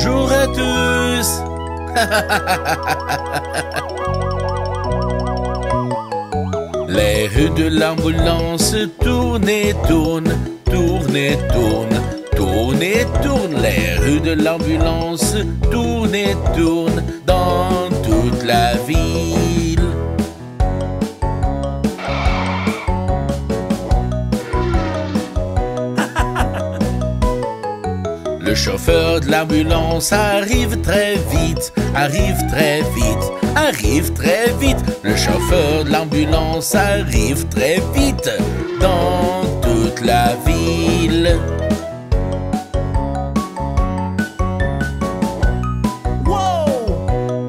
Bonjour à tous. Les rues de l'ambulance tournent et tournent, tournent et tournent, tournent et tournent. Les rues de l'ambulance tournent et tournent dans toute la ville. Le chauffeur de l'ambulance arrive très vite, arrive très vite, arrive très vite. Le chauffeur de l'ambulance arrive très vite dans toute la ville. Wow!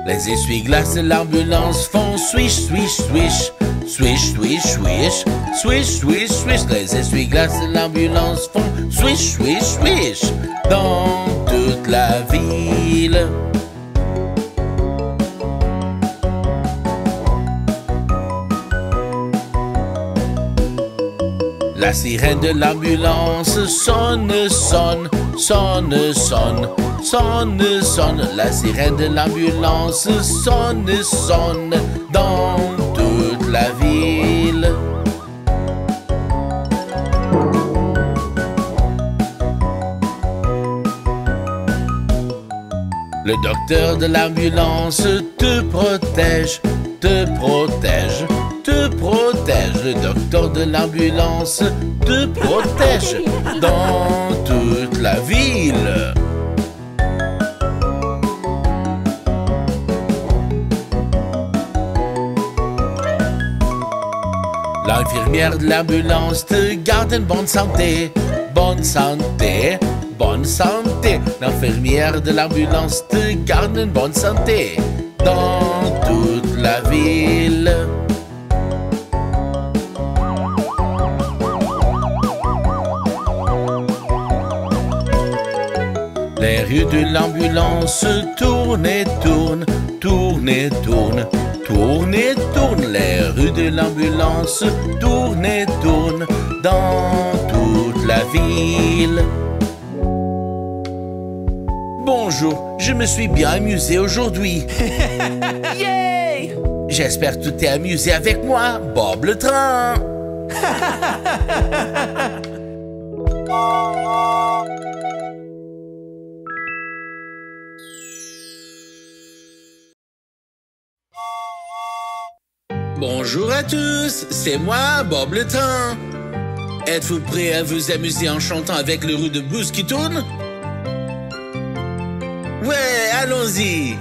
Les essuie-glaces de l'ambulance font swish, swish, swish. Swish, swish, swish, swish, swish, swish. Les essuie-glaces de l'ambulance font swish, swish, swish dans toute la ville. La sirène de l'ambulance sonne, sonne, sonne, sonne, sonne, sonne. La sirène de l'ambulance sonne, sonne dans toute la ville. Le docteur de l'ambulance te protège, te protège, te protège. Le docteur de l'ambulance te protège dans toute la ville. L'infirmière de l'ambulance te garde une bonne santé, bonne santé, bonne santé. L'infirmière de l'ambulance te garde une bonne santé dans toute la ville. Les rues de l'ambulance tournent et tournent, tournent et tournent, tournent et tournent. Les rues de l'ambulance tournent et tournent dans toute la ville. Bonjour, je me suis bien amusé aujourd'hui. Yay! J'espère que tu t'es amusé avec moi, Bob le train. Bonjour à tous, c'est moi, Bob le train. Êtes-vous prêts à vous amuser en chantant avec le roue de bus qui tourne? Ouais, allons-y.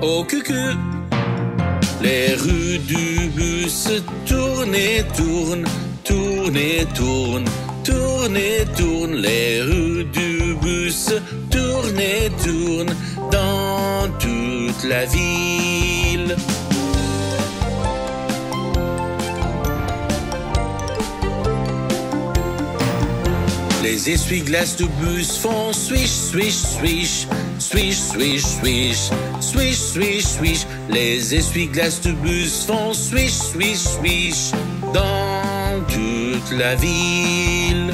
Au cucu. Les roues du bus tournent et tournent, tournent et tournent, tournent et tournent. Les roues du bus tournent et tournent dans toute la ville. Les essuie-glaces du bus font swish, swish, swish, swish, swish, swish, swish, swish, swish. Les essuie-glaces du bus font swish, swish, swish dans toute la ville.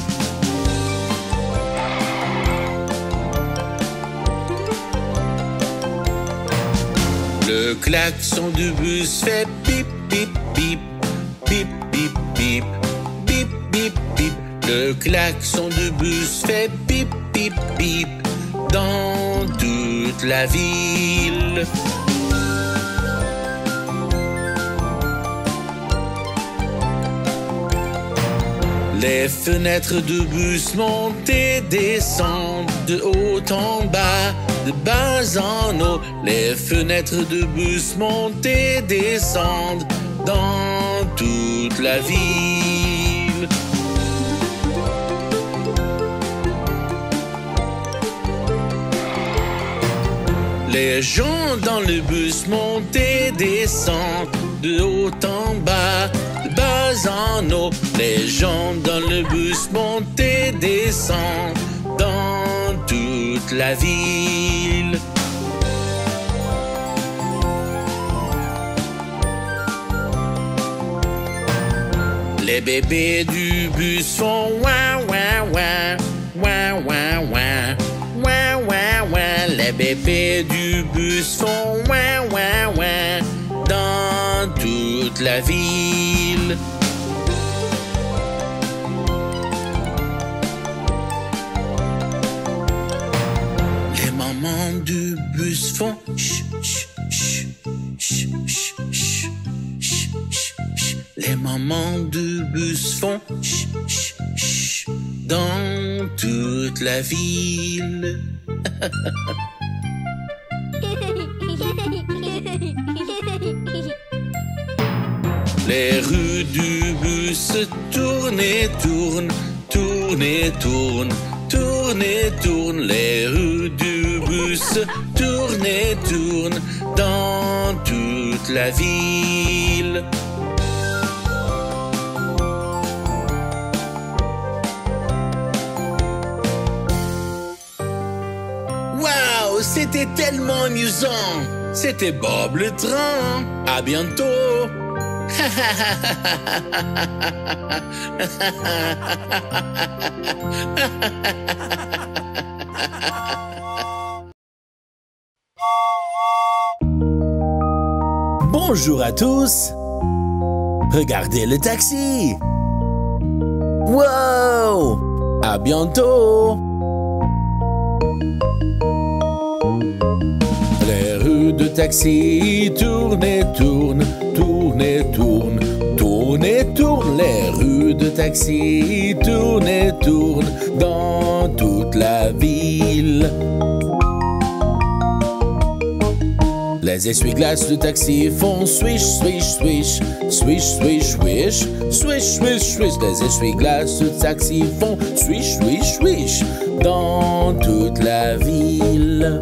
Le klaxon du bus fait pip, pip, pip, pip, pip, pip, pip, pip, pip. Le klaxon du bus fait pip, pip, pip dans toute la ville. Les fenêtres du bus montent et descendent de haut en bas, de bas en haut. Les fenêtres du bus montent et descendent dans toute la ville. Les gens dans le bus montent et descendent de haut en bas, de bas en haut. Les gens dans le bus montent et descendent dans toute la ville. Les bébés du bus font ouin ouin ouin, ouin ouin ouin. bus font ouin, ouin, ouin dans toute la ville. Les mamans du bus font ch, ch, ch, ch, ch, ch, ch, ch, ch. Les mamans du bus font ch, ch, ch dans toute la ville. Les rues du bus tournent et tournent, tournent et tournent, tournent et tournent. Les rues du bus tournent et tournent dans toute la ville. Waouh, c'était tellement amusant. C'était Bob le train. À bientôt. Bonjour à tous. Regardez le taxi. Wow! À bientôt. Les rues de taxi tournent et tournent, tournent et tournent, tournent et tournent. Les rues de taxi tournent et tournent dans toute la ville. Les essuie-glaces de taxi font swish, swish, swish, swish, swish, swish, swish, swish, swish. Les essuie-glaces de taxi font swish, swish, swish dans toute la ville.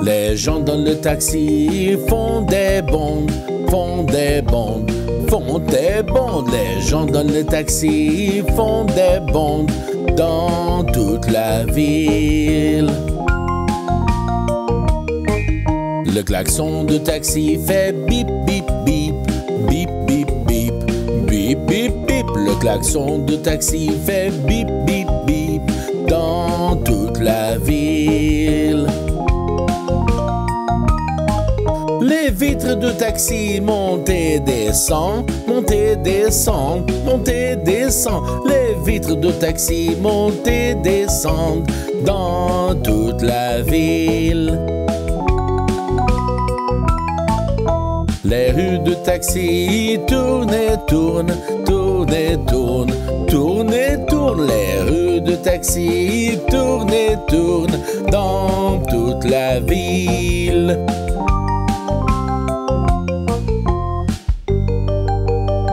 Les gens dans le taxi font des bondes, font des bondes, font des bondes. Les gens dans le taxi font des bondes dans toute la ville. Le klaxon de taxi fait bip, bip, bip, bip, bip, bip, bip, bip, bip. Le klaxon de taxi fait bip, bip, bip dans toute la ville. Les vitres de taxi montent et descendent, montent et descendent, montent et descendent. Les vitres de taxi montent et descendent dans toute la ville. Les rues de taxi tournent et tournent, tournent et tournent, tournent et tournent. Les rues de taxi tournent et tournent dans toute la ville.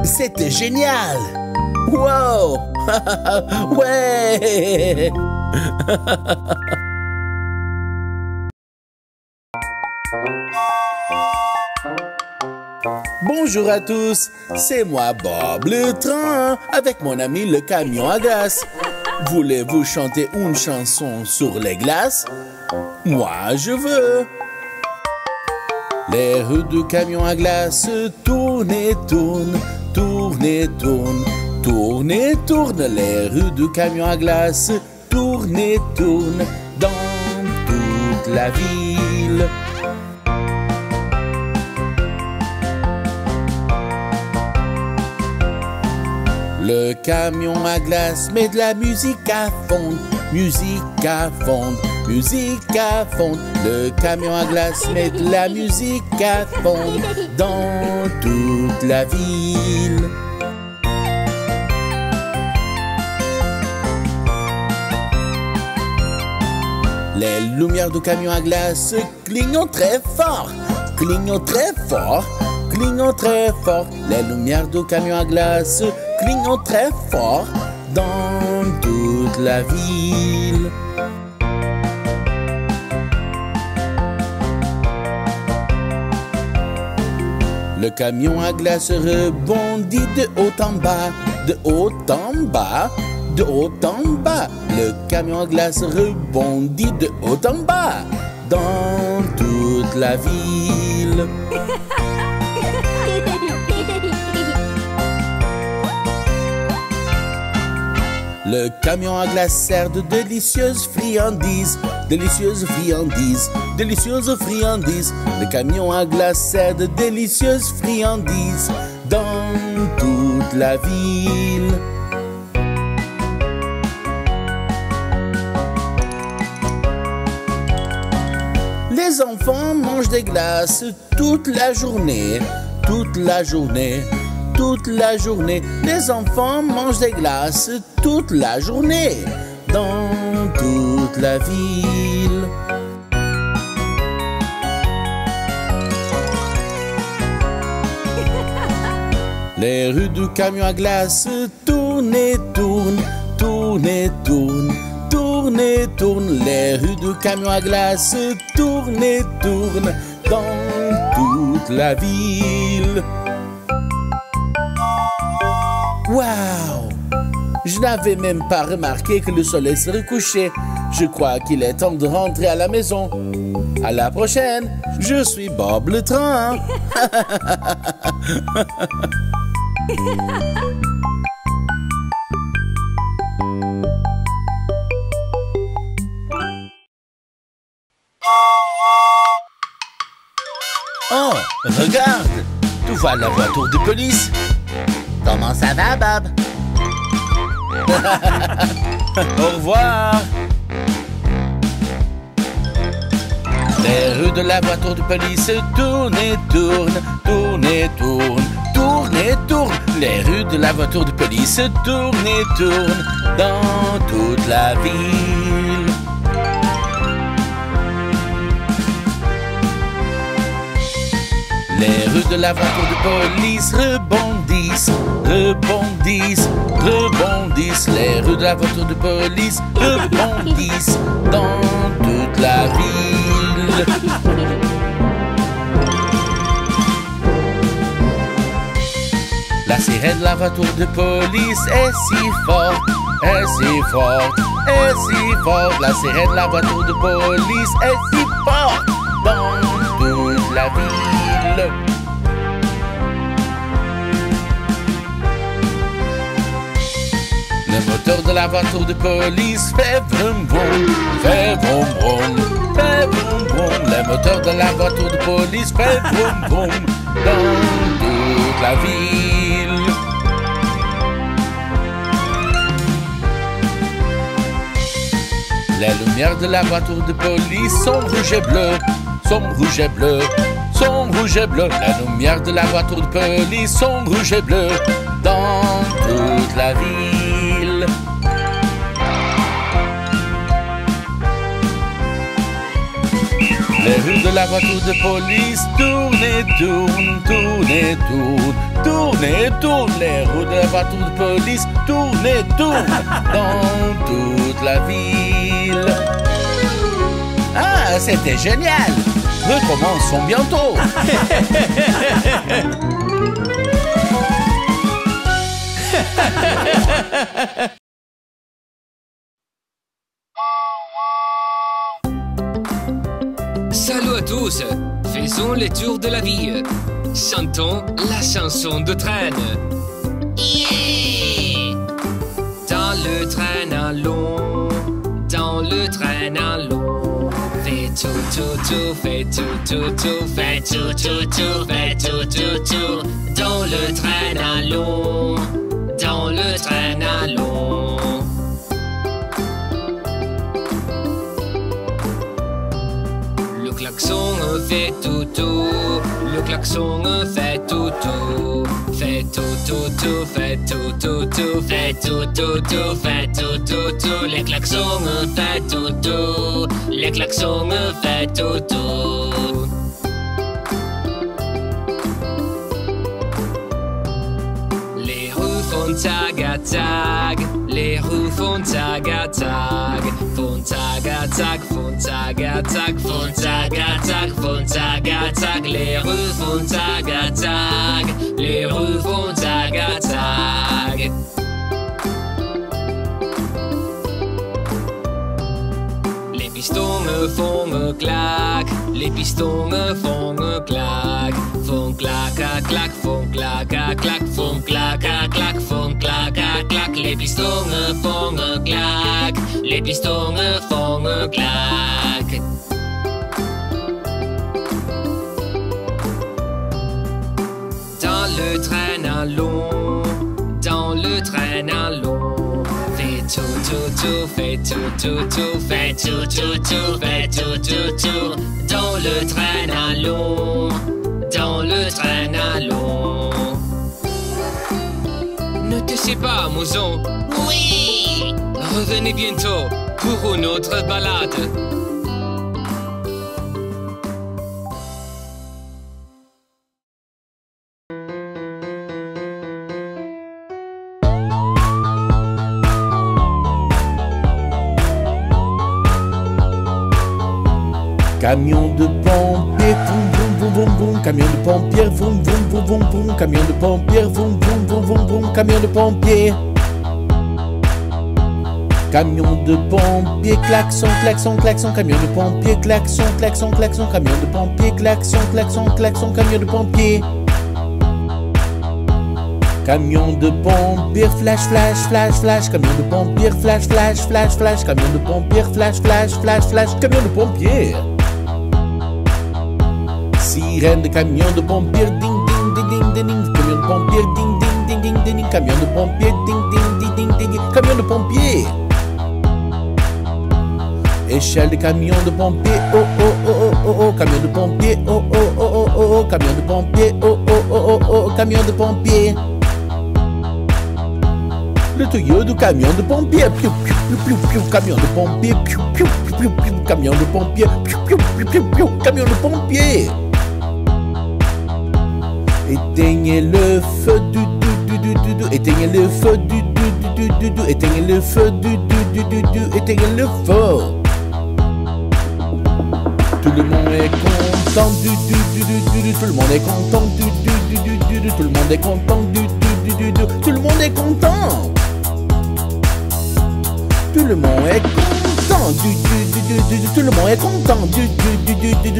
C'était génial. Wow! Ouais! Bonjour à tous, c'est moi Bob le train avec mon ami le camion à glace. Voulez-vous chanter une chanson sur les glaces? Moi je veux. Les rues du camion à glace tournent et tournent, tournent et tournent, tournent et tournent. Les rues du camion à glace tournent et tournent dans toute la ville. Le camion à glace met de la musique à fond, musique à fond, musique à fond. Le camion à glace met de la musique à fond dans toute la ville. Les lumières du camion à glace clignotent très fort, clignotent très fort, clignotent très fort. Les lumières du camion à glace clignotent très fort dans toute la ville. Le camion à glace rebondit de haut en bas, de haut en bas, de haut en bas. Le camion à glace rebondit de haut en bas dans toute la ville. Le camion à glace sert de délicieuses friandises, délicieuses friandises, délicieuses friandises. Le camion à glace sert de délicieuses friandises dans toute la ville. Les enfants mangent des glaces toute la journée, toute la journée, toute la journée. Les enfants mangent des glaces toute la journée dans toute la ville. Les rues du camion à glace tournent et tournent, tournent et tournent, tournent et tournent. Les rues du camion à glace tournent et tournent dans toute la ville. Waouh! Je n'avais même pas remarqué que le soleil se recouchait. Je crois qu'il est temps de rentrer à la maison. À la prochaine, je suis Bob le train. Oh, regarde! Tu vois la voiture de police? Comment ça va, Bob? Au revoir! Les rues de la voiture de police tournent et tournent, tournent et tournent, tournent et tournent. Les rues de la voiture de police tournent et tournent dans toute la ville. Les rues de la voiture de police rebondissent, rebondissent, rebondissent. Les rues de la voiture de police rebondissent dans toute la ville. La sirène de la voiture de police est si forte, est si forte, est si forte. La sirène de la voiture de police est si forte dans toute la ville. Le moteur de la voiture de police fait vroom vroom, fait vroom vroom, fait vroom vroom. Le moteur de la voiture de police fait vroom vroom dans toute la ville. Les lumières de la voiture de police sont rouges et bleues, sont rouges et bleues, sont rouges et bleues. Les lumières de la voiture de police sont rouges et bleues dans toute la ville. Les rues de la voiture de police tournent et tournent, tournent et tournent, tournent et tournent. Les rues de la voiture de police tournent et tournent dans toute la ville. Ah, c'était génial! Recommençons bientôt! Salut à tous! Faisons le tour de la ville. Chantons la chanson de train. Yeah! Dans le train allons, dans le train allons. Fais tout, tout, tout, fais tout, tout, tout, fais tout, tout, tout, fais tout, tout, tout. Dans le train allons, dans le train allons. Le klaxon fait tout, tout. Le klaxon fait tout, tout. Fait tout, tout, tout, fait tout, tout, tout, fait tout, tout, tout, fait tout, tout, tout. Les klaxons fait tout, tout. Les klaxons fait tout, tout. Les roues font tag à tag. Les roues font tag à tag. Font tag à tag, font tag à tag, font tag à tag, font tag à tag. Les roues font tag à tag. Les roues font tag à tag. Les pistons me font me claque. Les pistons me font me claque. Font claque à clac, font clac, clac, font clac, clac, font clac, clac. Les pistons font un clac, les pistons font un clac. Dans le train allons, dans le train allons. Fais tout, tout, tout, fais tout, tout, tout, fais tout, tout, tout, fais tout, tout, tout. Dans le train allons, dans le train allons. Ne te sais pas, mouzon. Oui. Revenez bientôt pour une autre balade. Camion de pompiers, vroom vroom vroom vroom vroom. Camion de pompiers, vroom vroom vroom vroom vroom. Camion de pompiers, vroom vroom vroom vroom vroom. Camion de pompiers. Camion de pompiers, klaxon, klaxon, klaxon. Camion de pompiers, klaxon, klaxon, klaxon. Camion de pompiers, klaxon, klaxon, klaxon. Camion de pompiers. Camion de pompiers, flash, flash, flash, flash. Camion de pompiers, flash, flash, flash, flash. Camion de pompiers, flash, flash, flash, flash. Camion de pompiers. Sirène de camion de pompiers, ding, ding, ding, ding, ding, ding. Camion de pompiers, ding, ding, ding, ding, ding, ding. Camion de pompiers, ding, ding, ding, ding, ding, ding. Camion de pompiers. Échelle de camion de pompiers, oh, oh, oh, oh, oh, oh. Camion de pompiers, oh, oh, oh, oh, oh, oh. Camion de pompiers, oh, oh, oh, oh, oh. Camion de pompiers. Le tuyau du camion de pompiers, piou, piou, piou, piou, piou. Camion de pompiers, piou, piou, piou, piou, piou. Camion de pompiers, piou, piou, piou, piou, piou. Camion de pompiers. Éteignez le feu du. Éteignez le feu du. Éteignez le feu du. Éteignez le feu. Tout le monde est content du. Tout le monde est content du. Tout le monde est content du. Tout le monde est content. Tout le monde est content du. Tout le monde est content du.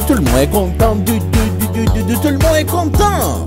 Tout le monde est content du. Tout le monde est content.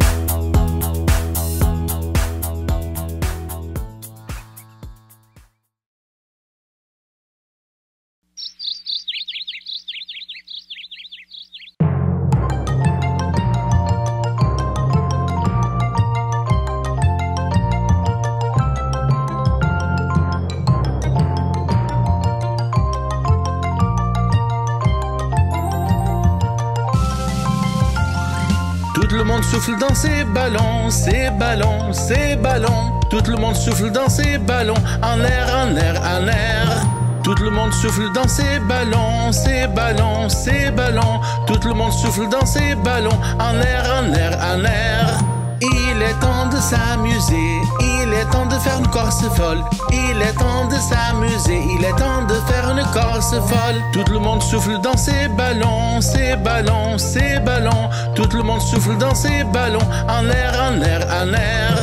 Tout le monde souffle dans ses ballons, ses ballons, ses ballons. Tout le monde souffle dans ses ballons, en l'air, en l'air, en l'air. Tout le monde souffle dans ses ballons, ses ballons, ses ballons. Tout le monde souffle dans ses ballons, en l'air, en l'air, en l'air. Il est temps de s'amuser, il est temps de faire une course folle. Il est temps de s'amuser, il est temps de faire une course folle. Tout le monde souffle dans ses ballons, ses ballons, ses ballons. Tout le monde souffle dans ses ballons, en l'air, en l'air, en l'air.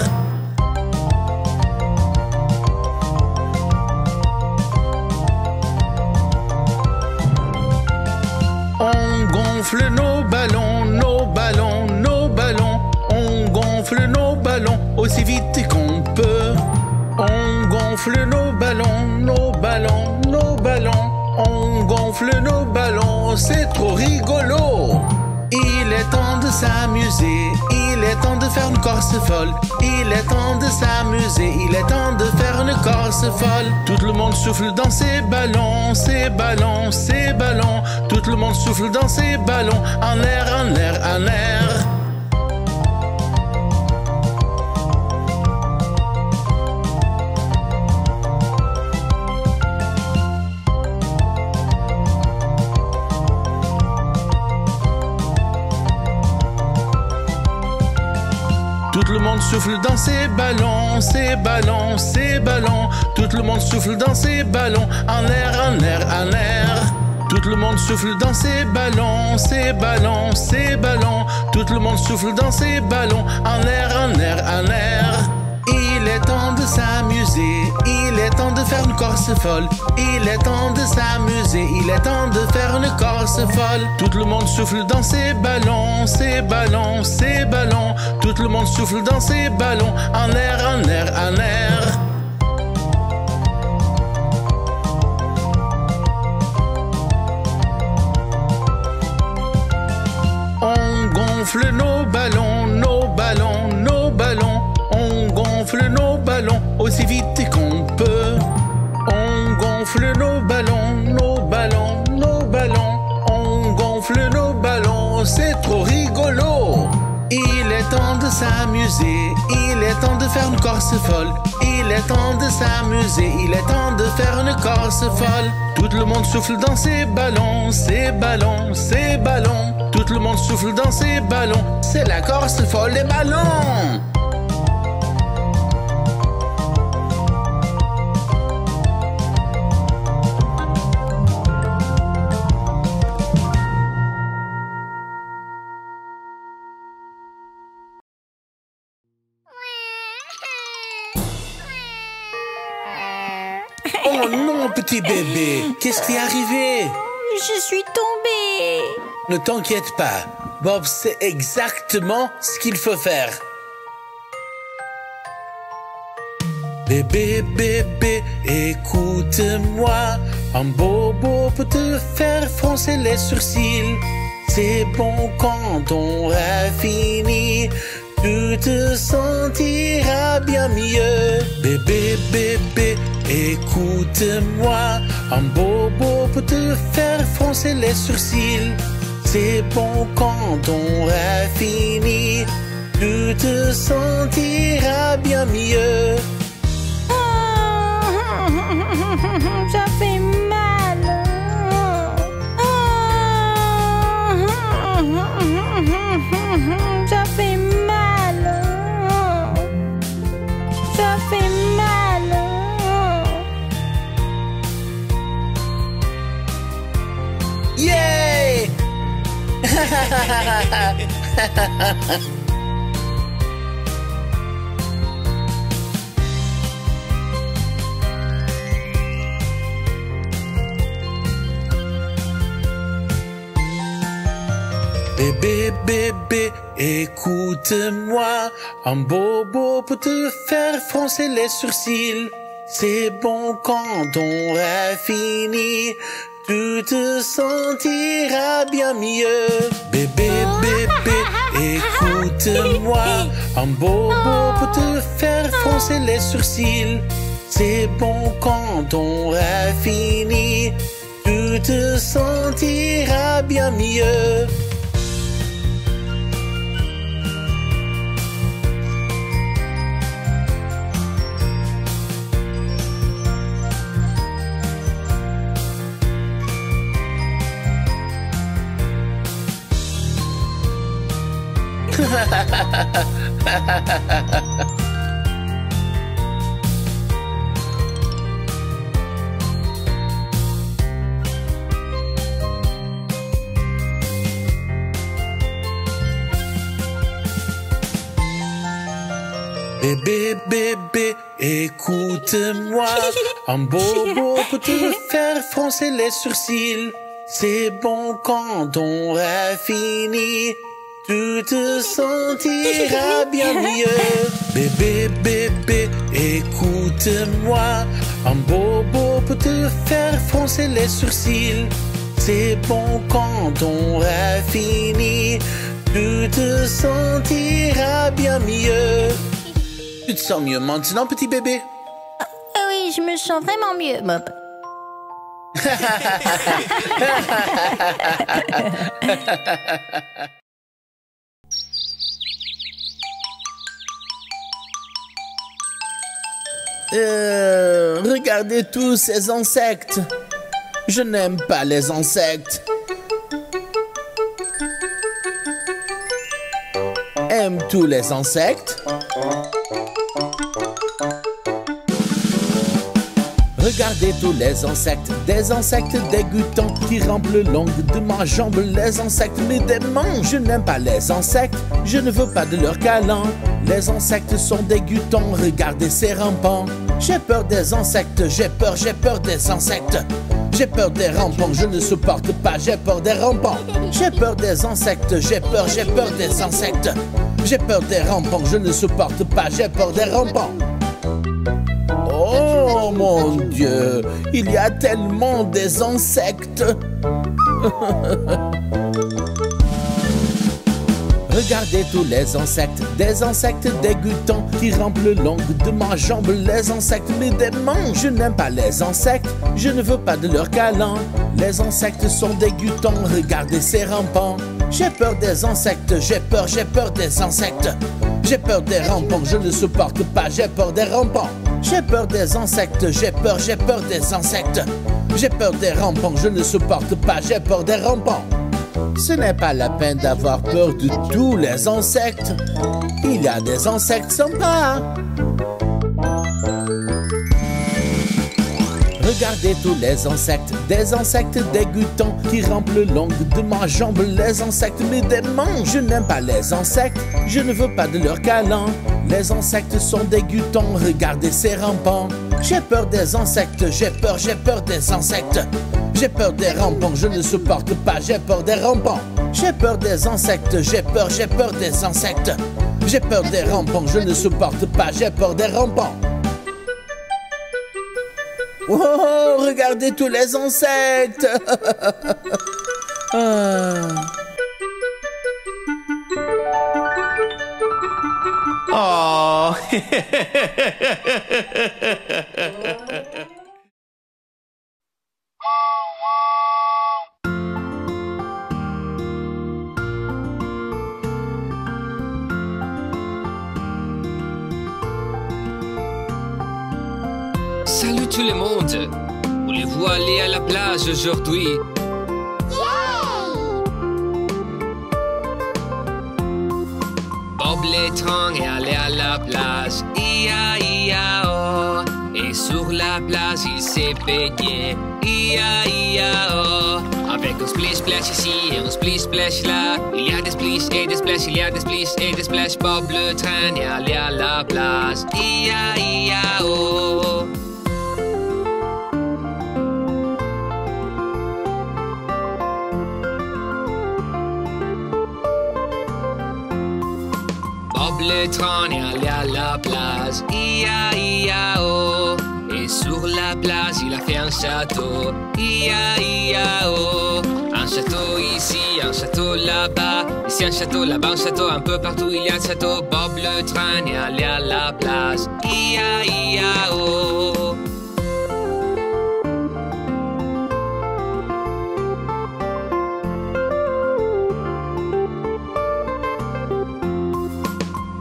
On gonfle nos ballons, nos ballons, nos ballons. On gonfle nos ballons aussi vite qu'on peut. On gonfle nos ballons, nos ballons, nos ballons. On gonfle nos ballons, c'est trop rigolo. Il est temps de s'amuser, il est temps de faire une course folle. Il est temps de s'amuser, il est temps de faire une course folle. Tout le monde souffle dans ses ballons, ses ballons, ses ballons. Tout le monde souffle dans ses ballons, en l'air, en l'air, en l'air. Tout le monde souffle dans ses ballons, ses ballons, ses ballons. Tout le monde souffle dans ses ballons, en l'air, en l'air, en l'air. Tout le monde souffle dans ses ballons, ses ballons, ses ballons. Tout le monde souffle dans ses ballons, en l'air, en l'air, en l'air. Il est temps de s'amuser, il est temps de faire une course folle. Il est temps de s'amuser, il est temps de faire une course folle. Tout le monde souffle dans ses ballons, ses ballons, ses ballons. Tout monde souffle dans ses ballons. En l'air, en l'air, en l'air. On gonfle nos ballons, nos ballons, nos ballons. On gonfle nos ballons aussi vite qu'on peut. On gonfle nos ballons, nos ballons, nos ballons. On gonfle nos ballons, c'est trop rigolo. Il est temps de s'amuser, il est temps de faire une course folle. Il est temps de s'amuser, il est temps de faire une course folle. Tout le monde souffle dans ses ballons, ses ballons, ses ballons. Tout le monde souffle dans ses ballons, c'est la course folle des ballons. Oh non, petit bébé, qu'est-ce qui est arrivé? Je suis tombée. Ne t'inquiète pas, Bob sait exactement ce qu'il faut faire. Bébé, bébé, écoute-moi. Un bobo peut te faire froncer les sourcils. C'est bon quand on aura fini. Tu te sentiras bien mieux. Bébé, bébé, écoute-moi. Un bobo peut te faire froncer les sourcils. C'est bon quand on aura fini. Tu te sentiras bien mieux. Ça fait mal. Ça fait mal. Ça fait mal. Yeah! Bébé, bébé, écoute-moi. Un bobo peut te faire froncer les sourcils. C'est bon quand on aura fini. Tu te sentiras bien mieux. Bébé, bébé, écoute-moi. Un bobo peut te faire froncer les sourcils. C'est bon quand on aura fini. Tu te sentiras bien mieux. Bébé, bébé, écoute-moi. Un bobo peut te faire froncer les sourcils. C'est bon quand on aura fini. Tu te sentiras bien mieux. Bébé, bébé, écoute-moi. Un bobo peut te faire froncer les sourcils. C'est bon quand on aura fini. Tu te sentiras bien mieux. Tu te sens mieux maintenant, petit bébé? Oui, je me sens vraiment mieux, Bob. Regardez tous ces insectes. Je n'aime pas les insectes. Aime tous les insectes? Regardez tous les insectes, des insectes dégoûtants qui rampent le long de ma jambe. Les insectes me démangent, je n'aime pas les insectes, je ne veux pas de leur câlin. Les insectes sont dégoûtants, regardez ces rampants. J'ai peur des insectes, j'ai peur des insectes. J'ai peur des rampants, je ne supporte pas, j'ai peur des rampants. J'ai peur des insectes, j'ai peur des insectes. J'ai peur des rampants, je ne supporte pas, j'ai peur des rampants. Oh mon Dieu, il y a tellement des insectes. Regardez tous les insectes, des insectes dégoûtants qui rampent le long de ma jambe. Les insectes me démangent, je n'aime pas les insectes, je ne veux pas de leur câlin. Les insectes sont dégoûtants, regardez ces rampants. J'ai peur des insectes, j'ai peur des insectes. J'ai peur des rampants, je ne supporte pas, j'ai peur des rampants. J'ai peur des insectes, j'ai peur des insectes. J'ai peur des rampants, je ne supporte pas, j'ai peur des rampants. Ce n'est pas la peine d'avoir peur de tous les insectes. Il y a des insectes sympas. Regardez tous les insectes, des insectes dégoûtants qui rampent le long de ma jambe. Les insectes me démangent, je n'aime pas les insectes, je ne veux pas de leur câlin. Les insectes sont dégoûtants, regardez ces rampants. J'ai peur des insectes, j'ai peur des insectes. J'ai peur des rampants, je ne supporte pas, j'ai peur des rampants. J'ai peur des insectes, j'ai peur des insectes. J'ai peur des rampants, je ne supporte pas, j'ai peur des rampants. Oh, regardez tous les insectes. Oh. Salut tout le monde! Voulez-vous aller à la plage aujourd'hui? Bob l'étrange est allé à la plage, ia-ia-oh. Et sur la plage il s'est baigné, ia-ia-oh. Avec un splish splash ici et un splish splash là. Il y a des splish et des splash, il y a des splish et des splash. Bob le train est allé à la plage, ia-ia-oh. Bob le train est allé à la plage, ia-ia-oh. Et sur la plage, il a fait un château, ia-ia-oh. Un château ici, un château là-bas. Ici un château, là-bas un château, un peu partout il y a un château. Bob le train est allé à la plage, ia-ia-oh.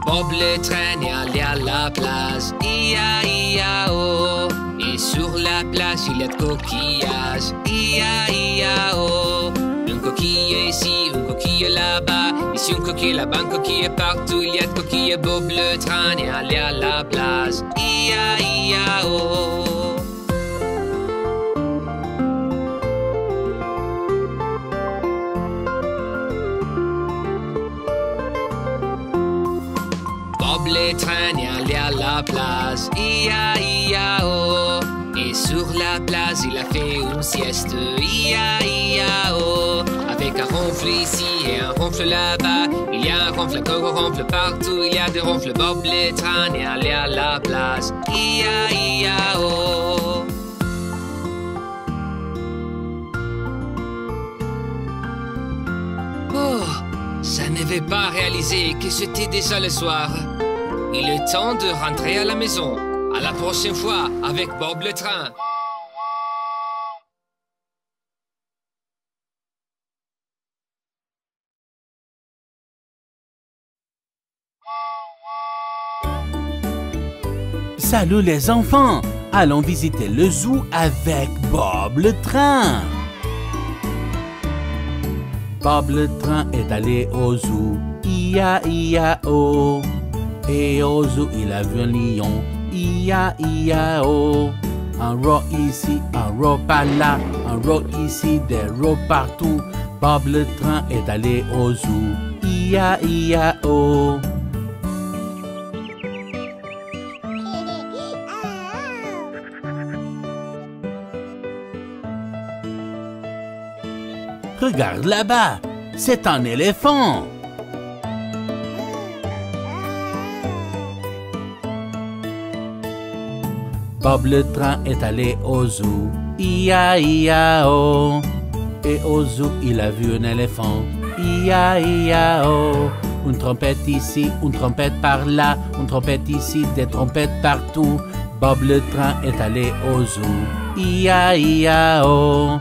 Bob le train est allé à la plage, ia-ia-oh. Et sur la plage il y a de coquillages, ia-ia-oh. Une coquille ici, une coquille là-bas. Ici une coquille, là-bas une coquille, partout il y a de coquilles. Bob le train est allé à la plage, ia-ia-oh. Bob le train est allé à la plage, ia-ia-oh. Et sur la plage il a fait une sieste, ia-ia-oh. Avec un ronfle ici et un ronfle là-bas. Il y a un ronfle, un gros ronfle partout. Il y a des ronfles. Bob le train est allé à la plage, ia-ia-oh. Oh, je n'avais pas réalisé que c'était déjà le soir. Il est temps de rentrer à la maison. À la prochaine fois avec Bob le train. Salut les enfants, allons visiter le zoo avec Bob le train. Bob le train est allé au zoo, ia-ia-oh. Et au zoo il a vu un lion, ia-ia-oh. Un rat ici, un rat par là, un rat ici, des rats partout. Bob le train est allé au zoo, ia-ia-oh. Regarde là-bas, c'est un éléphant. Bob le train est allé au zoo. I-A-I-A-O. Et au zoo, il a vu un éléphant. I-A-I-A-O. Une trompette ici, une trompette par là, une trompette ici, des trompettes partout. Bob le train est allé au zoo. I-A-I-A-O.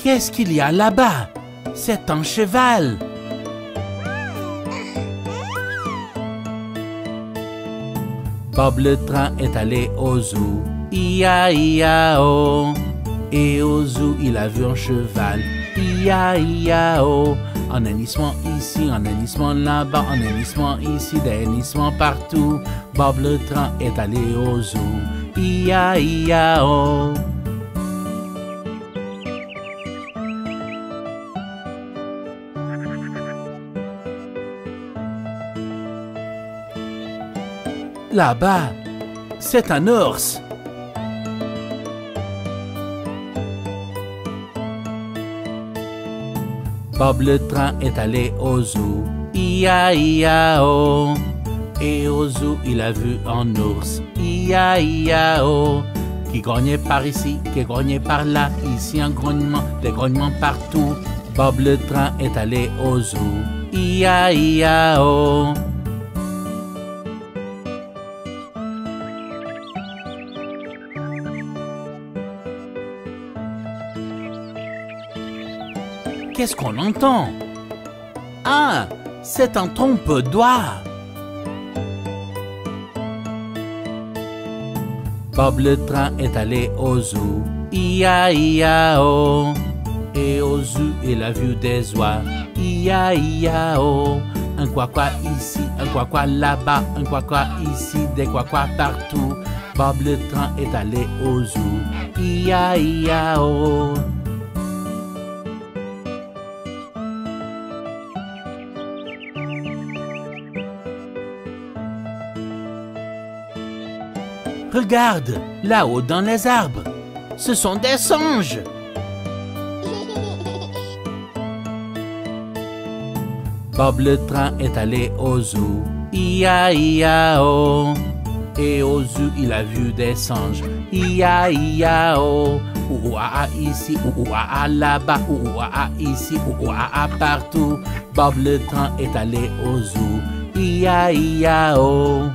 Qu'est-ce qu'il y a là-bas? C'est un cheval. Bob le train est allé au zoo. I-A-I-A-O. Et au zoo, il a vu un cheval. I-A-I-A-O. Un hennissement ici, un hennissement là-bas, un hennissement ici, des hennissements partout. Bob le train est allé au zoo. I-A-I-A-O. Là-bas, c'est un ours. Bob le train est allé au zoo. I-A-I-A-O. Et au zoo, il a vu un ours. I-A-I-A-O. Qui grognait par ici, qui grognait par là. Ici un grognement, des grognements partout. Bob le train est allé au zoo. I-A-I-A-O. Qu'est-ce qu'on entend? Ah, c'est un trompe-doigt. Bob le train est allé au zoo. I-A-I-A-O. Et au zoo, il a vu des oies. I-A-I-A-O. Un quoi-quoi ici, un quoi-quoi là-bas, un quoi-quoi ici, des quoi-quoi partout. Bob le train est allé au zoo. I-A-I-A-O. Regarde, là-haut dans les arbres, ce sont des singes. Bob le train est allé au zoo. I-A-I-A-O. Et au zoo, il a vu des singes. I-A-I-A-O. Ouah ici, ouah là-bas, ouah ici, ouah partout. Bob le train est allé au zoo. I-A-I-A-O.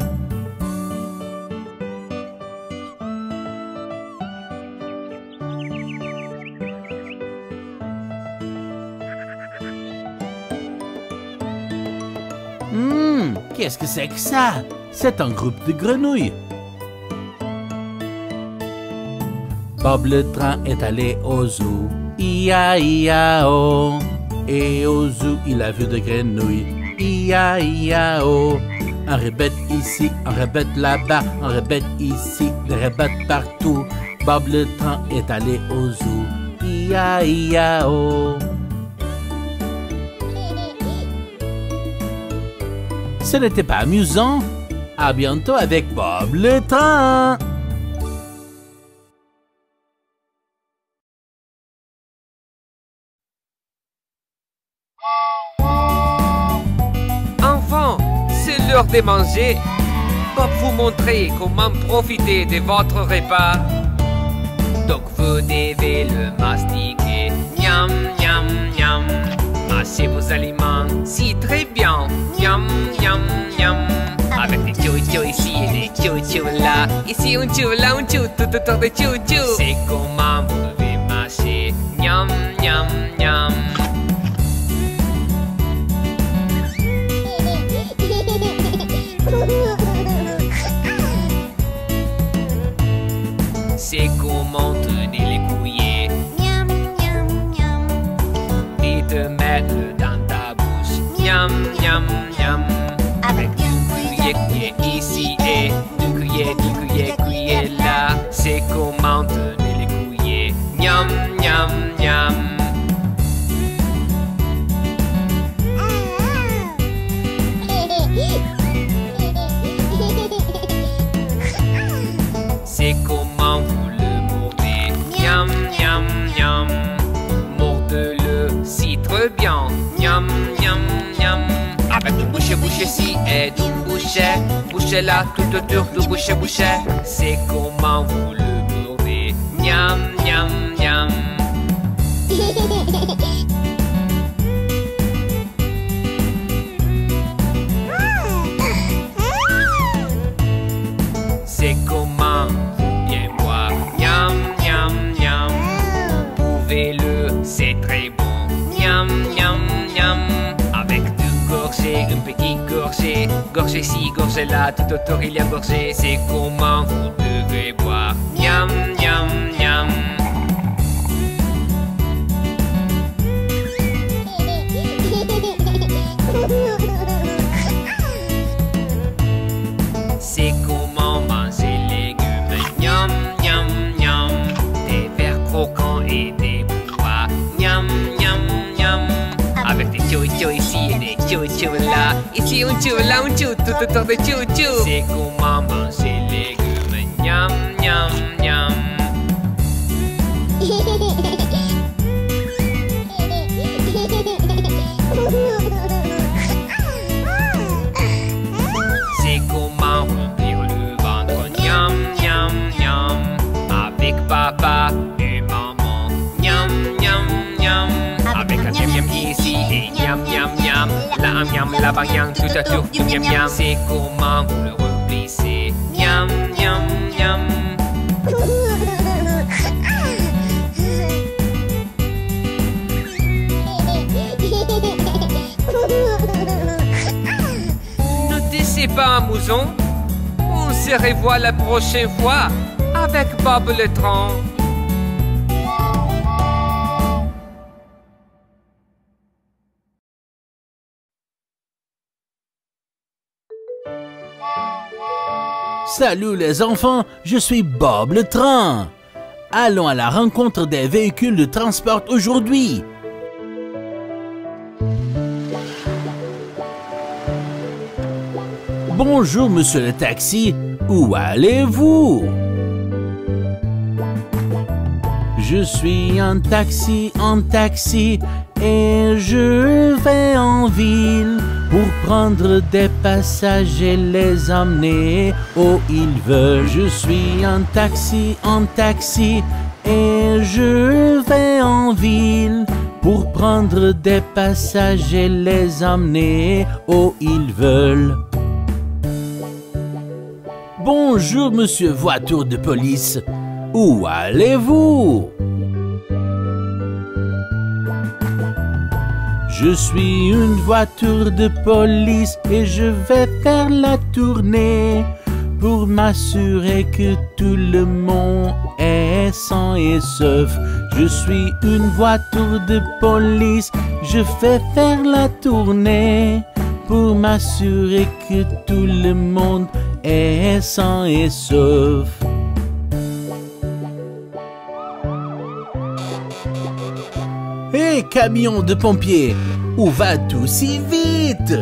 Qu'est-ce que c'est que ça? C'est un groupe de grenouilles. Bob le train est allé au zoo. I-A-I-A-O. Et au zoo, il a vu des grenouilles. I-A-I-A-O. Un répète ici, un répète là-bas, un répète ici, des répètes partout. Bob le train est allé au zoo. I-A-I-A-O. Ce n'était pas amusant? À bientôt avec Bob le train! Enfants, c'est l'heure de manger. Bob vous montrer comment profiter de votre repas. Donc vous devez le mastiquer. Miam, miam, miam. Mâchez vos aliments si très bien. Miam, miam, miam. Avec des tchou-tchou ici et des tchou-tchou là. Ici un tchou, là un tchou, tout autour de tchou-tchou. C'est comment vous devez mâcher. Miam, miam, miam. C'est comment tenir les couillers. Miam, miam, miam. Et te mettre dans ta bouche. Miam, miam, miam. Avec une Cuillère, cuillère. cuillère ici et une cuillère, cuillère là. C'est comment tenir les couillers. Miam, miam, miam. C'est comment vous le mordez. Miam, miam, miam. bouchet. Bouchet là, tout autour du bouchet, bouchet. C'est comment vous le mordez. Miam, miam, miam. C'est comment vous bien boire. Miam, miam, miam. Pouvez-le, c'est très bon. Miam, miam, miam. Avec deux gorgées, une petite gorgée. Gorgée ci, gorgée là, tout autour il y a gorgée. C'est comment vous devez boire. Miam, miam, miam. C'est comment manger légumes. Miam, miam, miam. Des vers croquants et des bois. Miam, miam, miam. Avec des tchou-tchou ici et des tchou-tchou là. Ici un tchou, là un tchou, tout autour de tchou-tchou. C'est comment manger légumes. Miam, miam, miam. C'est comment remplir le ventre. Miam, miam, miam. Avec papa et maman. Miam, miam, miam. Avec un miam, miam ici et miam, miam, miam. Là un miam, là-bas miam, tout autour du miam, miam. C'est comment vous le remplissez. Miam, miam, miam. C'est pas amusant. On se revoit la prochaine fois avec Bob le Tran. Salut les enfants, je suis Bob le Train. Allons à la rencontre des véhicules de transport aujourd'hui. Bonjour, monsieur le taxi. Où allez-vous? Je suis un taxi, et je vais en ville pour prendre des passagers, les emmener où ils veulent. Je suis un taxi, et je vais en ville pour prendre des passagers, les emmener où ils veulent. Bonjour, monsieur voiture de police. Où allez-vous? Je suis une voiture de police et je vais faire la tournée pour m'assurer que tout le monde est sain et sauf. Je suis une voiture de police, je vais faire la tournée pour m'assurer que tout le monde est sain et sauf. Hé, camion de pompiers, où vas-tu si vite?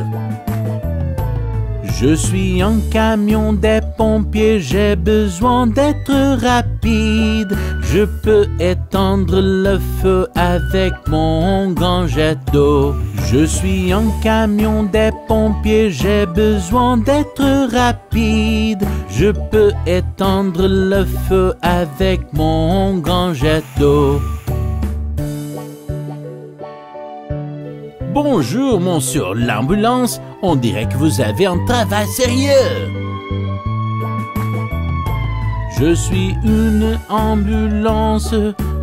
Je suis un camion des pompiers, j'ai besoin d'être rapide. Je peux éteindre le feu avec mon grand jet d'eau. Je suis un camion des pompiers, j'ai besoin d'être rapide. Je peux éteindre le feu avec mon grand jet d'eau. Bonjour, monsieur l'ambulance. On dirait que vous avez un travail sérieux. Je suis une ambulance,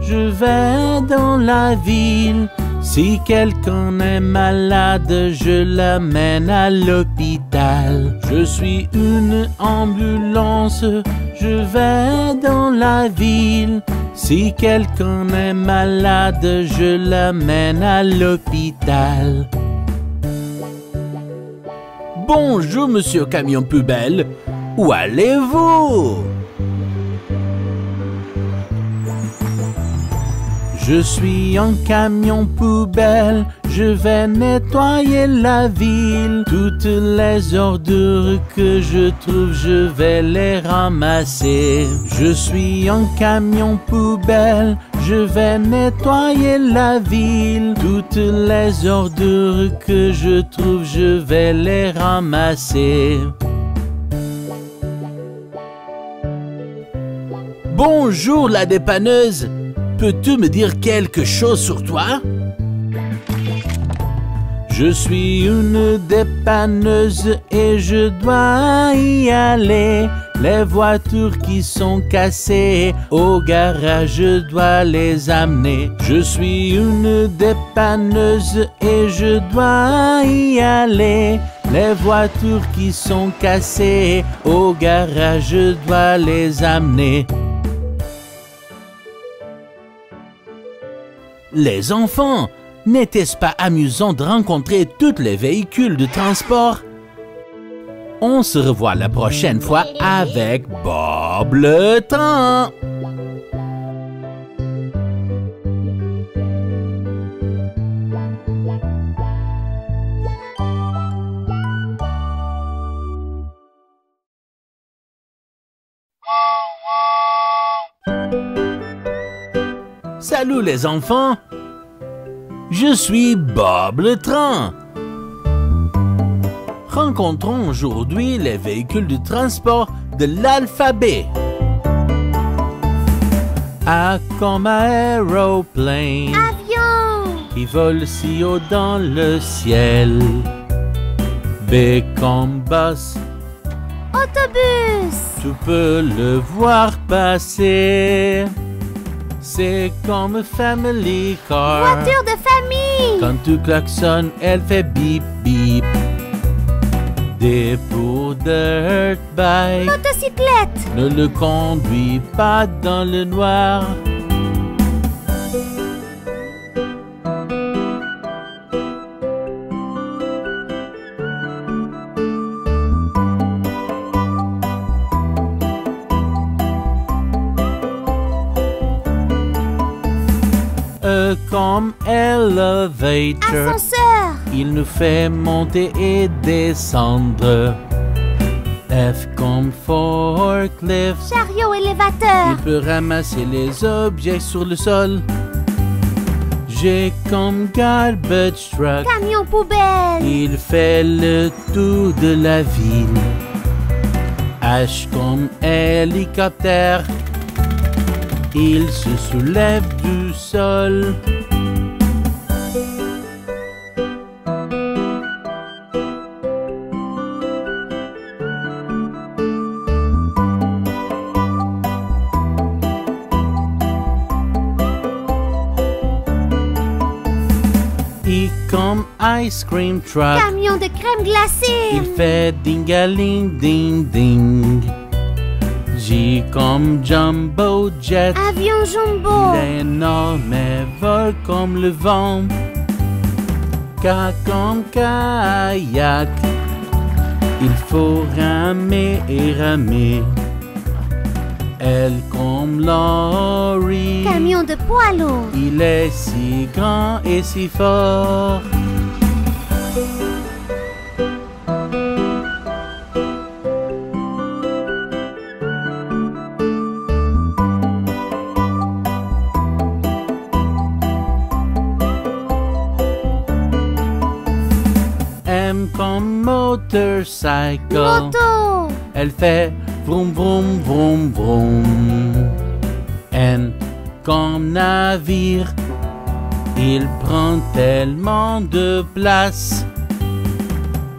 je vais dans la ville. Si quelqu'un est malade, je l'amène à l'hôpital. Je suis une ambulance, je vais dans la ville. Si quelqu'un est malade, je l'amène à l'hôpital. Bonjour, monsieur camion poubelle. Où allez-vous? Je suis un camion poubelle, je vais nettoyer la ville. Toutes les ordures que je trouve, je vais les ramasser. Je suis un camion poubelle, je vais nettoyer la ville. Toutes les ordures que je trouve, je vais les ramasser. Bonjour la dépanneuse. Peux-tu me dire quelque chose sur toi? Je suis une dépanneuse et je dois y aller. Les voitures qui sont cassées au garage, je dois les amener. Je suis une dépanneuse et je dois y aller. Les voitures qui sont cassées au garage, je dois les amener. Les enfants, n'était-ce pas amusant de rencontrer tous les véhicules de transport? On se revoit la prochaine fois avec Bob le Train. Salut les enfants, je suis Bob le Train. Rencontrons aujourd'hui les véhicules de transport de l'alphabet. A comme aéroplane, Avion. qui vole si haut dans le ciel. B comme bus, Autobus. tu peux le voir passer. C'est comme family car. Voiture de famille. Quand tu klaxonnes, elle fait bip bip. D pour dirt bike. Motocyclette. Ne le conduis pas dans le noir. E comme elevator. Ascenseur. Il nous fait monter et descendre. F comme forklift. Chariot élévateur. Il peut ramasser les objets sur le sol. G comme garbage truck. Camion poubelle. Il fait le tour de la ville. H comme hélicoptère. Il se soulève du sol. I comme ice cream truck. Camion de crème glacée. Il fait ding-a-ling ding-ding. J comme jumbo jet. Avion jumbo. Il est énorme et vole comme le vent. K comme kayak. Il faut ramer et ramer. L comme lorry. Camion de poids lourd. Il est si grand et si fort. M comme motorcycle. Moto. Elle fait vroom vroom vroom vroom. N comme navire. Il prend tellement de place.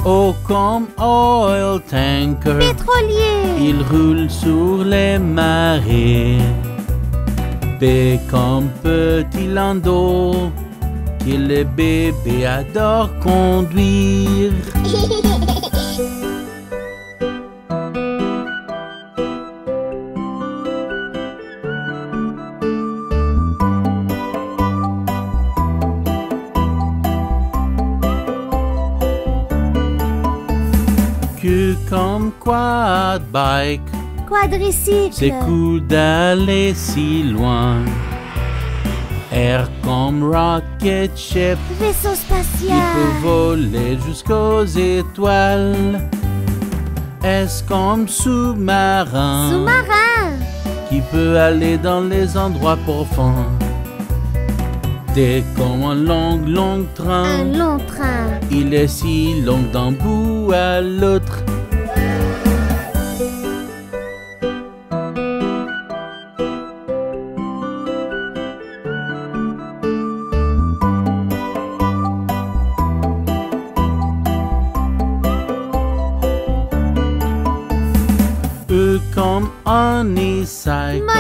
O comme oil tanker. Pétrolier. Il roule sur les marées. P comme petit landau. Que les bébés adorent conduire. Q comme quad bike. Quadricycle. C'est cool d'aller si loin. R comme rocket ship. Vaisseau Il spatial. peut voler jusqu'aux étoiles. S comme sous-marin. Sous-marin. Qui peut aller dans les endroits profonds. T comme un long train. Un long train. Il est si long d'un bout à l'autre.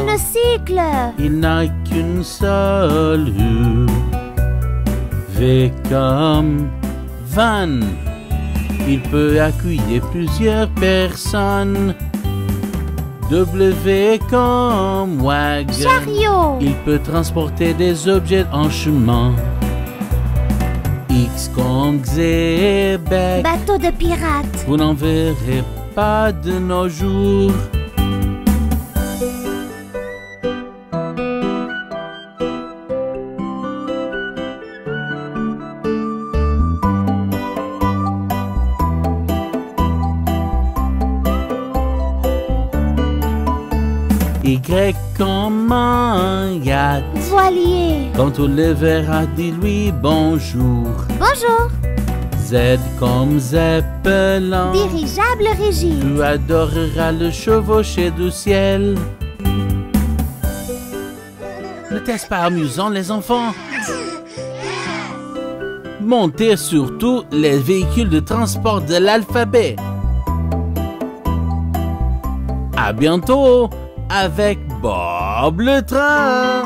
monocycle. Il n'a qu'une seule rue. V comme van. Il peut accueillir plusieurs personnes. W comme wagon. Chariot. Il peut transporter des objets en chemin. X comme Xébec. Bateau de pirate. Vous n'en verrez pas de nos jours. Y comme un yacht. Voilier. Quand on le verra, dis-lui bonjour. Bonjour. Z comme Zeppelin. Dirigeable rigide. Tu adoreras le chevaucher du ciel. N'était-ce pas amusant, les enfants? Montez surtout les véhicules de transport de l'alphabet. À bientôt avec Bob le train.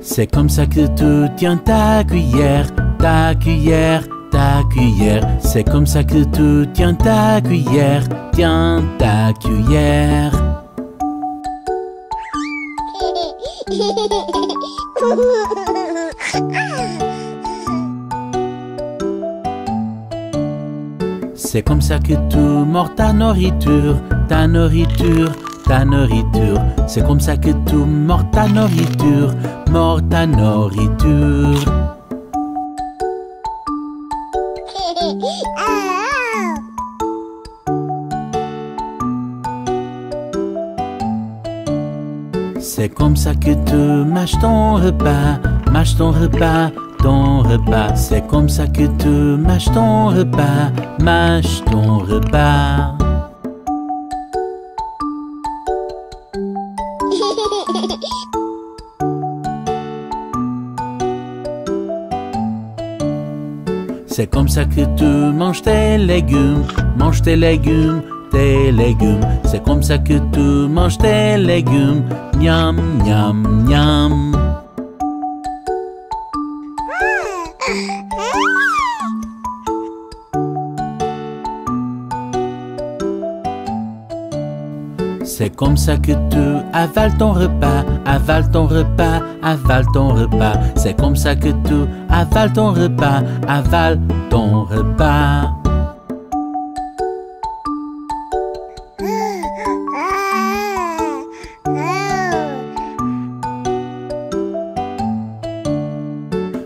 C'est comme ça que tu tiens ta cuillère, ta cuillère, ta cuillère. C'est comme ça que tu tiens ta cuillère, tiens ta cuillère. C'est comme ça que tu mords ta nourriture, ta nourriture, ta nourriture. C'est comme ça que tu mords ta nourriture, mords ta nourriture. C'est comme ça que tu mâches ton repas, mâches ton repas, ton repas. C'est comme ça que tu mâches ton repas, mâches ton repas. C'est comme ça que tu manges tes légumes, manges tes légumes, tes légumes. C'est comme ça que tu manges tes légumes, miam, miam, miam. C'est comme ça que tu avales ton repas, avales ton repas, avales ton repas. C'est comme ça que tu avales ton repas, avales ton repas.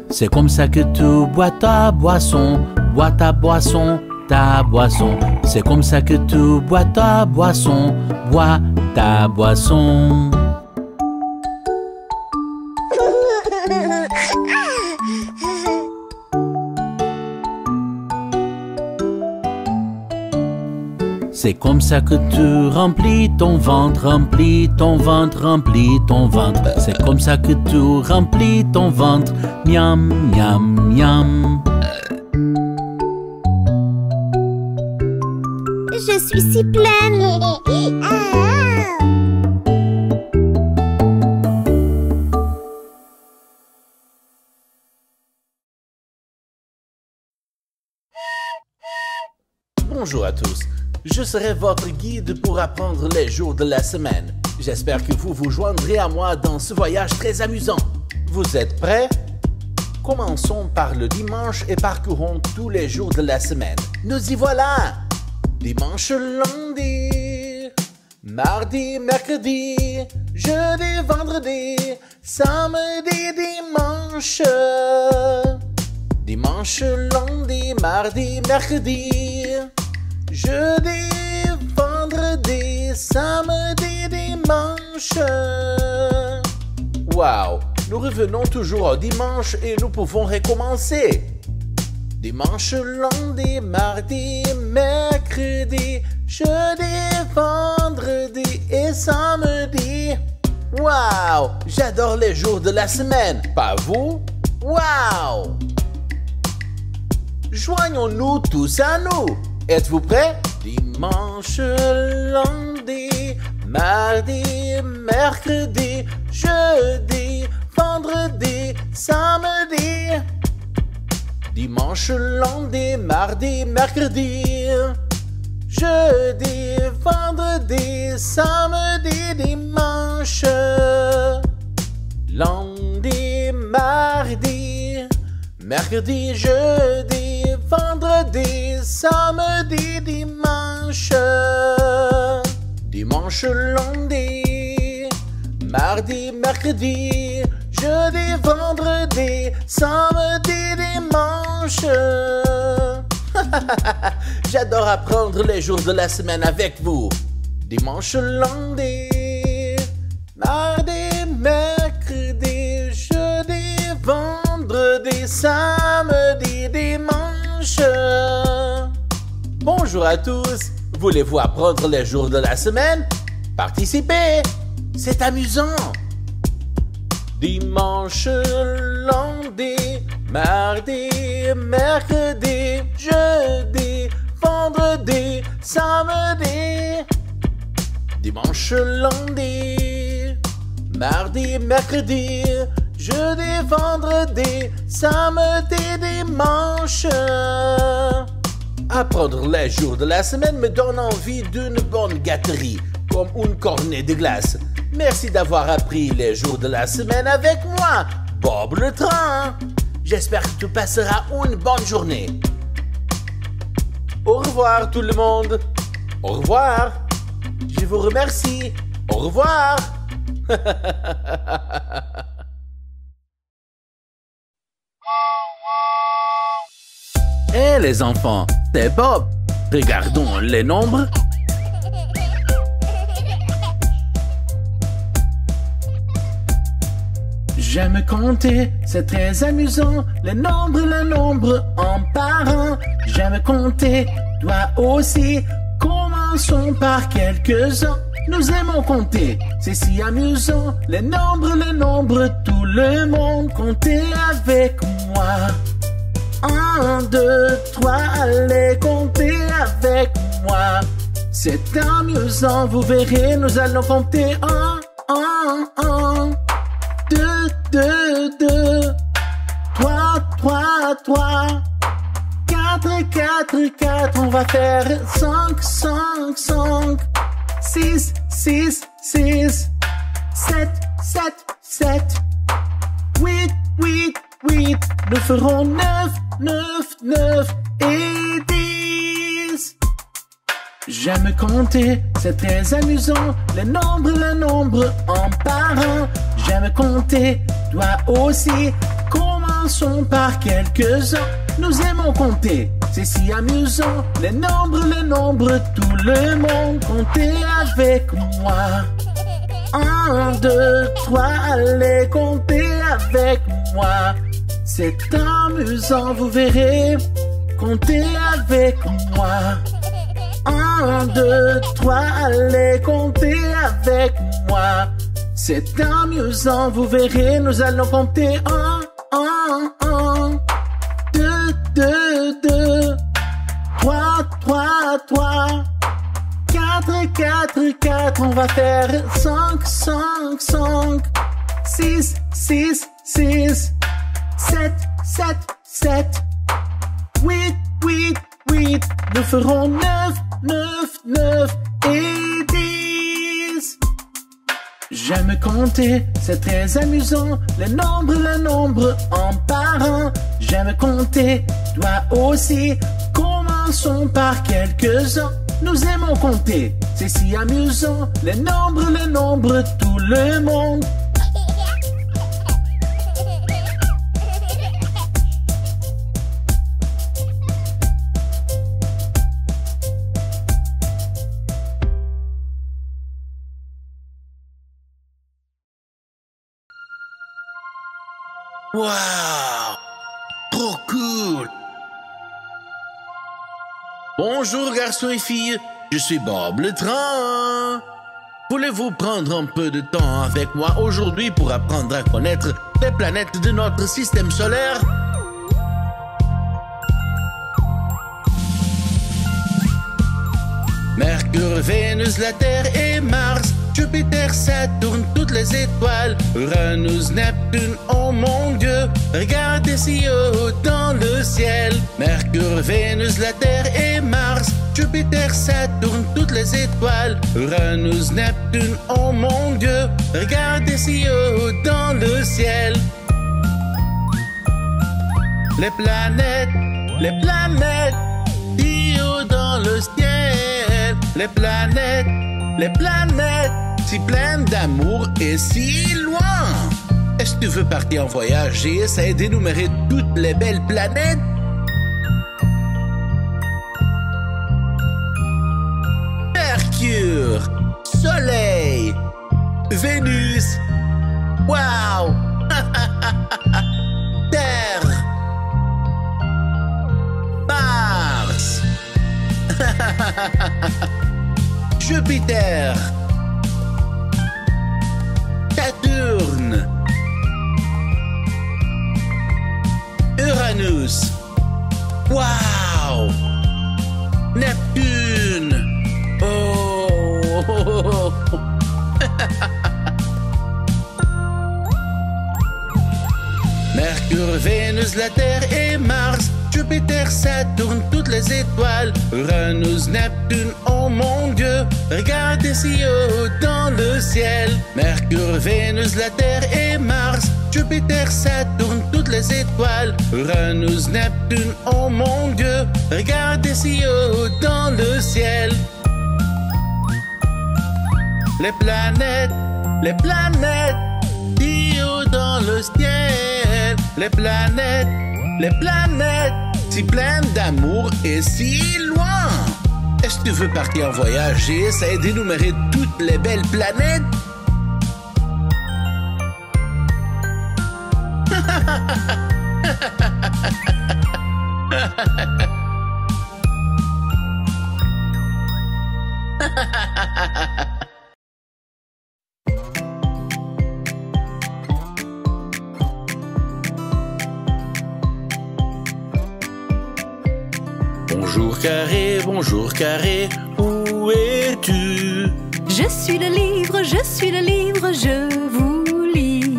C'est comme ça que tu bois ta boisson, bois ta boisson, ta boisson. C'est comme ça que tu bois ta boisson, bois ta boisson. C'est comme ça que tu remplis ton ventre, remplis ton ventre, remplis ton ventre. C'est comme ça que tu remplis ton ventre, miam, miam, miam. Je suis si pleine. Bonjour à tous, je serai votre guide pour apprendre les jours de la semaine. J'espère que vous vous joindrez à moi dans ce voyage très amusant. Vous êtes prêts? Commençons par le dimanche et parcourons tous les jours de la semaine. Nous y voilà! Dimanche, lundi, mardi, mercredi, jeudi, vendredi, samedi, dimanche. Dimanche, lundi, mardi, mercredi, jeudi, vendredi, samedi, dimanche. Wow! Nous revenons toujours au dimanche et nous pouvons recommencer. Dimanche, lundi, mardi, mercredi, jeudi, vendredi et samedi. Wow! J'adore les jours de la semaine. Pas vous? Wow! Joignons-nous tous à nous. Êtes-vous prêts? Dimanche, lundi, mardi, mercredi, jeudi, vendredi, samedi. Dimanche, lundi, mardi, mercredi, jeudi, vendredi, samedi, dimanche. Lundi, mardi, mercredi, jeudi, vendredi, samedi, dimanche. Dimanche, lundi, mardi, mercredi, jeudi, vendredi, samedi, dimanche. J'adore apprendre les jours de la semaine avec vous. Dimanche, lundi, mardi, mercredi, jeudi, vendredi, samedi, dimanche. Bonjour à tous. Voulez-vous apprendre les jours de la semaine? Participez. C'est amusant. Dimanche, lundi, mardi, mercredi, jeudi, vendredi, samedi. Dimanche, lundi, mardi, mercredi, jeudi, vendredi, samedi, dimanche. Apprendre les jours de la semaine me donne envie d'une bonne gâterie, comme une cornée de glace. Merci d'avoir appris les jours de la semaine avec moi, Bob le Train. J'espère que tu passeras une bonne journée. Au revoir tout le monde. Au revoir. Je vous remercie. Au revoir. Hé les enfants, c'est Bob. Regardons les nombres. J'aime compter, c'est très amusant. Les nombres en parant. J'aime compter, toi aussi. Commençons par quelques-uns. Nous aimons compter, c'est si amusant. Les nombres, tout le monde. Comptez avec moi. 1, 2, 3, allez compter avec moi. C'est amusant, vous verrez, nous allons compter 1, 2, 3, 4, on va faire 5, 6, 7, 8, nous ferons 9 et 10. J'aime compter, c'est très amusant. Les nombres en parant. J'aime compter, toi aussi. Commençons par quelques-uns. Nous aimons compter, c'est si amusant. Les nombres, tout le monde. Comptez avec moi. 1, 2, 3, allez compter avec moi. C'est amusant, vous verrez. Comptez avec moi. 1, 2, 3, allez compter avec moi. C'est amusant, vous verrez, nous allons compter 1, 2, 3, 4, on va faire 5, 6, 7, 8, nous ferons 9 et 10. J'aime compter, c'est très amusant. Les nombres en parant. J'aime compter, toi aussi. Commençons par quelques-uns. Nous aimons compter, c'est si amusant. Les nombres, tout le monde. Waouh! Trop cool! Bonjour garçons et filles, je suis Bob le train. Voulez-vous prendre un peu de temps avec moi aujourd'hui pour apprendre à connaître les planètes de notre système solaire? Mercure, Vénus, la Terre et Mars, Jupiter, Saturne, toutes les étoiles, Uranus, Neptune, oh mon Dieu, regardez si haut dans le ciel. Mercure, Vénus, la Terre et Mars, Jupiter, Saturne, toutes les étoiles, Uranus, Neptune, oh mon Dieu, regardez si haut dans le ciel. Les planètes, si haut dans le ciel. Les planètes, si pleines d'amour et si loin. Est-ce que tu veux partir en voyage et essayer d'énumérer toutes les belles planètes? Mercure, Soleil, Vénus, wow, Terre, Mars, Jupiter, Saturne, Uranus, wow, Neptune, oh. Mercure, Vénus, la Terre et Mars, Jupiter, Saturne, toutes les étoiles, Uranus, Neptune, oh mon Dieu, regardez si haut dans le ciel. Mercure, Vénus, la Terre et Mars, Jupiter, Saturne, toutes les étoiles, Uranus, Neptune, oh mon Dieu, regardez si haut dans le ciel. Les planètes, si haut dans le ciel. Les planètes, si pleines d'amour et si loin. Est-ce que tu veux partir en voyage et essayer d'énumérer toutes les belles planètes? Bonjour carré, où es-tu? Je suis le livre, je vous lis.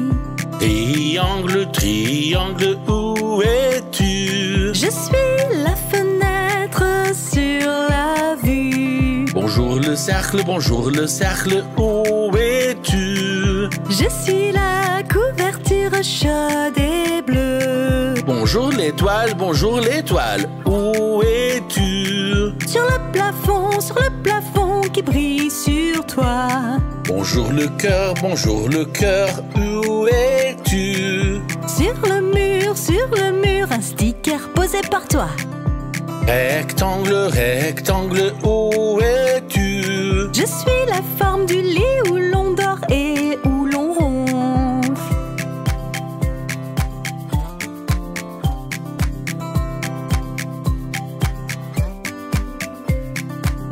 Triangle, où es-tu? Je suis la fenêtre sur la vue. Bonjour le cercle, où es-tu? Je suis la couverture chaude et bleue. Bonjour l'étoile, où es-tu? Sur le plafond qui brille sur toi. Bonjour le cœur, où es-tu? Sur le mur, un sticker posé par toi. Rectangle, où es-tu? Je suis la forme du lit où l'on dort et où l'on ronfle.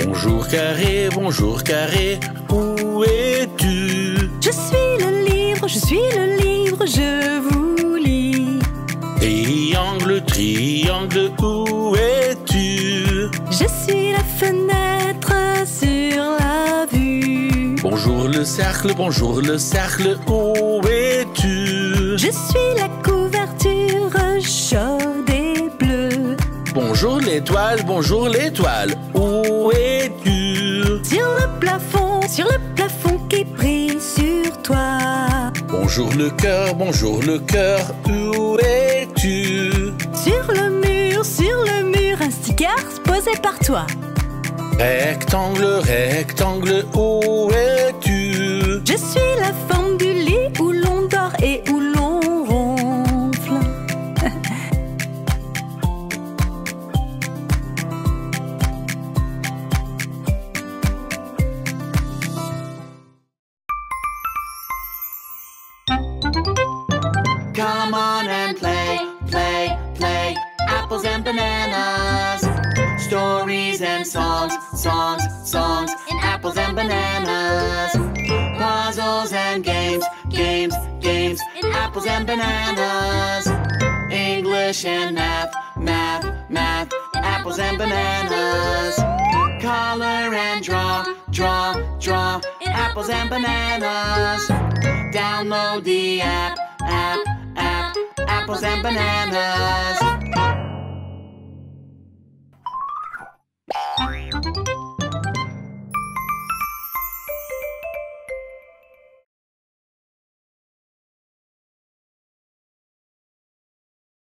Bonjour carré, où es-tu? Je suis le livre, je vous lis. Triangle, où es-tu? Je suis la fenêtre sur la vue. Bonjour le cercle, où es-tu? Je suis la couverture chaude et bleue. Bonjour l'étoile, où es-tu? Sur le plafond qui brille sur toi. Bonjour le cœur, où es-tu? Sur le mur, un sticker posé par toi. Rectangle, où es-tu? Je suis la forme du lit où l'on dort et où l'on ronfle. Come on and play, apples and bananas. Stories and songs, songs, songs in apples and bananas. Puzzles and games, games, games in apples and bananas. English and math, math, math in apples and bananas. Color and draw, draw, draw in apples and bananas. Download the app, apples and bananas.